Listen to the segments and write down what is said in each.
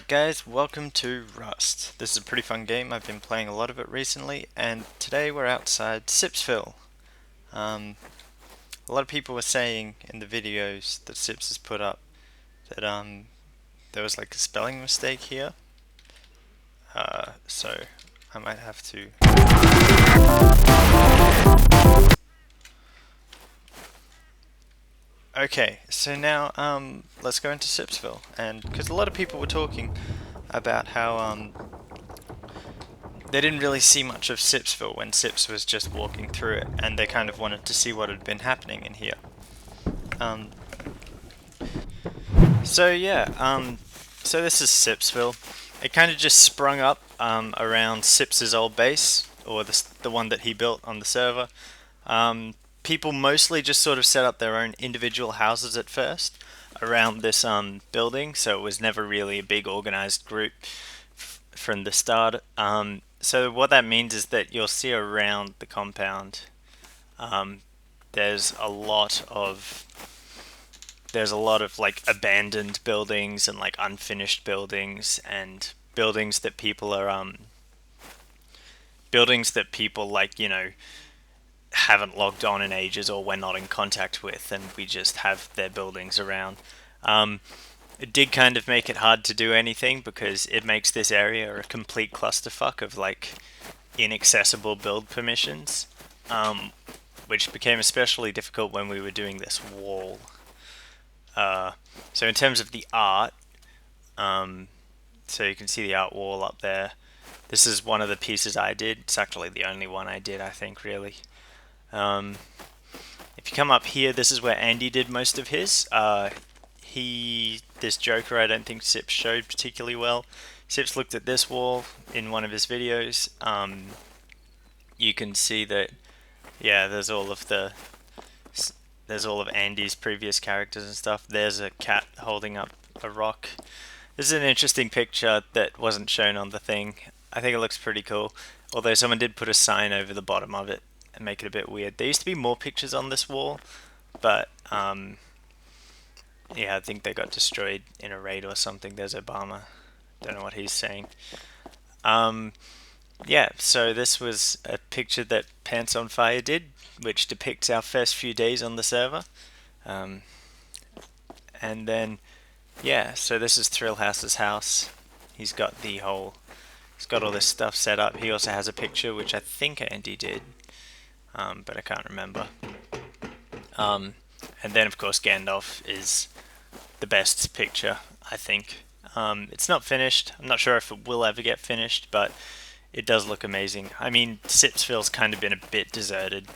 guys, welcome to Rust. This is a pretty fun game. I've been playing a lot of it recently, and today we're outside Sipsville. A lot of people were saying in the videos that Sips has put up that there was like a spelling mistake here. So I might have to. Okay, so now let's go into Sipsville, and because a lot of people were talking about how they didn't really see much of Sipsville when Sips was just walking through it, and they kind of wanted to see what had been happening in here. Um, so yeah, so this is Sipsville. It kind of just sprung up around Sips's old base, or the one that he built on the server. People mostly just sort of set up their own individual houses at first around this building, so it was never really a big organized group from the start. So what that means is that you'll see around the compound, um, there's a lot of like abandoned buildings and like unfinished buildings and buildings that people like haven't logged on in ages or we're not in contact with, and we just have their buildings around. It did kind of make it hard to do anything because it makes this area a complete clusterfuck of like inaccessible build permissions, which became especially difficult when we were doing this wall. So in terms of the art, so you can see the art wall up there. This is one of the pieces I did. It's actually the only one I did, I think, really. If you come up here, this is where Andy did most of his. This Joker, I don't think Sips showed particularly well. Sips looked at this wall in one of his videos. You can see that, yeah, there's all of Andy's previous characters and stuff. There's a cat holding up a rock. This is an interesting picture that wasn't shown on the thing. I think it looks pretty cool, although someone did put a sign over the bottom of it and make it a bit weird. There used to be more pictures on this wall, but yeah, I think they got destroyed in a raid or something. There's Obama. Don't know what he's saying. Yeah, so this was a picture that PantsonFire did, which depicts our first few days on the server. And then, yeah, so this is Thrillhouse's house. He's got all this stuff set up. He also has a picture, which I think Andy did, but I can't remember. And then, of course, Gandalf is the best picture, I think. It's not finished. I'm not sure if it will ever get finished, but it does look amazing. I mean, Sipsville's kind of been a bit deserted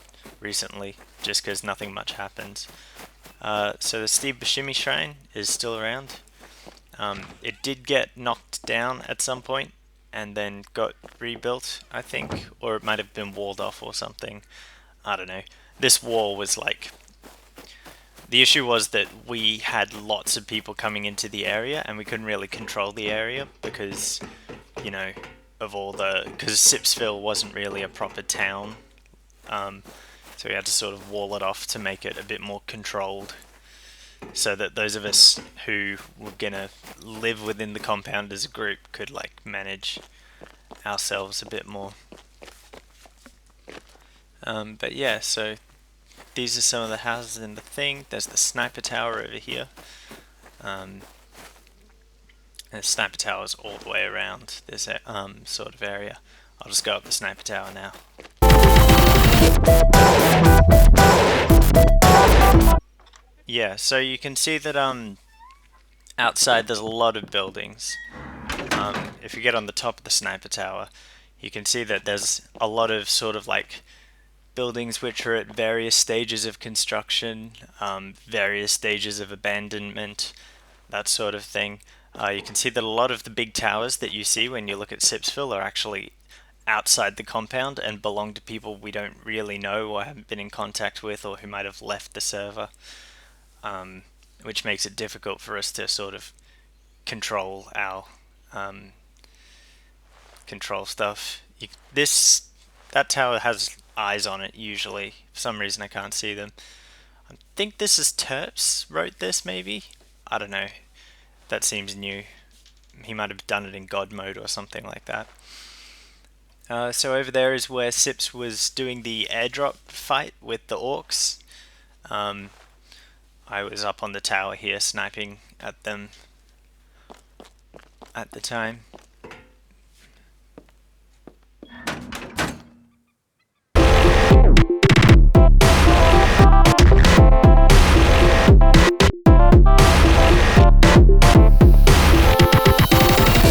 recently, just because nothing much happens. So the Steve Buscemi Shrine is still around. It did get knocked down at some point, and then got rebuilt, I think, or it might have been walled off or something. I don't know. This wall was like... The issue was that we had lots of people coming into the area, and we couldn't really control the area because, because Sipsville wasn't really a proper town. So we had to sort of wall it off to make it a bit more controlled, so that those of us who were gonna live within the compound as a group could like manage ourselves a bit more. But yeah, so these are some of the houses in the thing. There's the sniper tower over here. And the sniper tower is all the way around this sort of area. I'll just go up the sniper tower now. Yeah, so you can see that outside there's a lot of buildings. If you get on the top of the sniper tower, you can see that there's a lot of sort of like buildings which are at various stages of construction, various stages of abandonment, that sort of thing. You can see that a lot of the big towers that you see when you look at Sipsville are actually outside the compound and belong to people we don't really know or haven't been in contact with, or who might have left the server, which makes it difficult for us to sort of control our control stuff. That tower has eyes on it usually. For some reason I can't see them. I think this is Terps wrote this, maybe? I don't know. That seems new. he might have done it in God mode or something like that. So over there is where Sips was doing the airdrop fight with the orcs. I was up on the tower here sniping at them at the time.